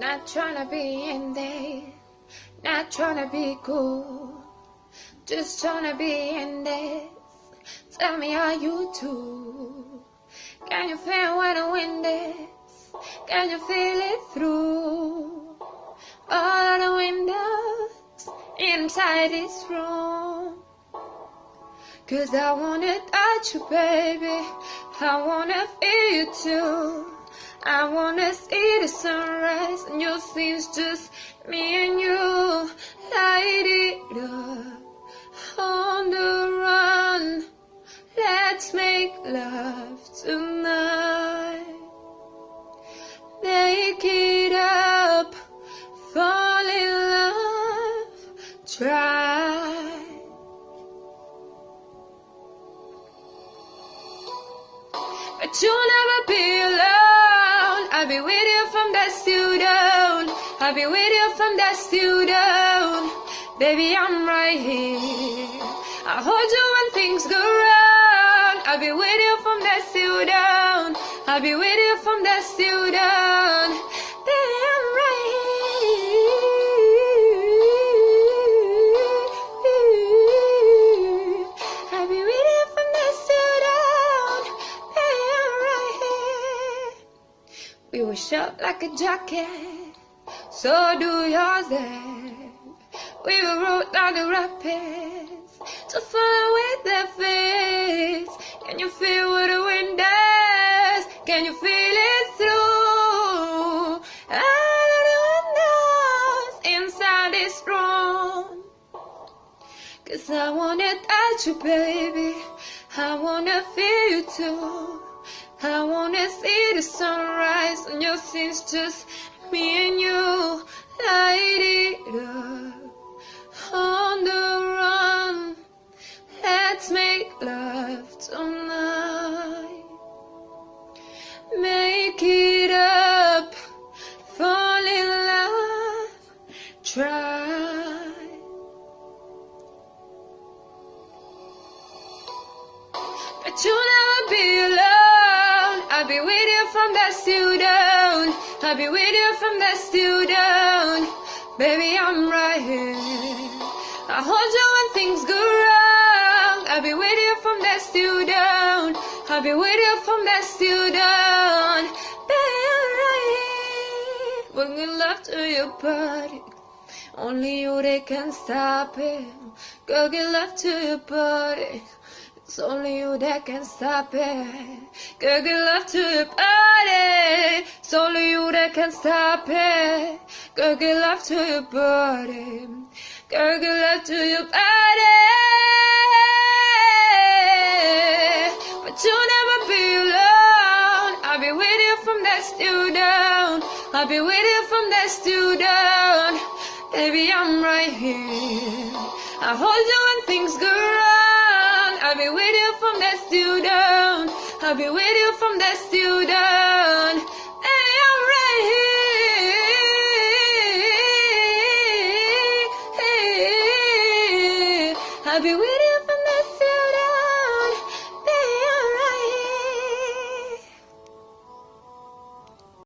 Not tryna be in there, not tryna be cool, just tryna be in this. Tell me how you do. Can you feel when the wind is? Can you feel it through all the windows inside this room? 'Cause I wanna touch you, baby, I wanna feel you too. I wanna see the sunrise and your scenes, just me and you. Light it up on the run. Let's make love tonight. Make it up, fall in love, try. But you'll never be alone. I'll be with you from dusk till dawn. I'll be with you from dusk till dawn. Baby, I'm right here. I'll hold you when things go wrong. I'll be with you from dusk till dawn. I'll be with you from dusk till dawn. Baby, I'm right here. I'll be with you from dusk till dawn. Baby, I'm right here. We were short like a jacket, so do yours then. We will roll down the rapids to follow with the face. Can you feel what the wind does? Can you feel it through all of the windows inside this room? 'Cause I wanna touch you, baby, I wanna feel you too. I wanna see the sunrise on your scenes, just me and you. Light it up on the run. Let's make love tonight. Make it up, fall in love, try. But you'll never be alone. I'll be with you from dusk till dawn. I'll be with you from dusk till dawn. Baby, I'm right here. I'll hold you when things go wrong. I'll be with you from dusk till dawn. I'll be with you from dusk till dawn. Baby, I'm right here. Bringing love to your body. Only you they can stop it. Girl, give love to your body. It's only you that can stop it. Girl, give love to your body. It's only you that can stop it. Girl, give love to your body. Girl, give love to your body. But you'll never be alone. I'll be with you from dusk till dawn. I'll be with you from dusk till dawn. Baby, I'm right here. I'll hold you when things go wrong. I'll be with you from dusk till dawn. I'll be with you from dusk till dawn. Baby, I'm right here. I'll be with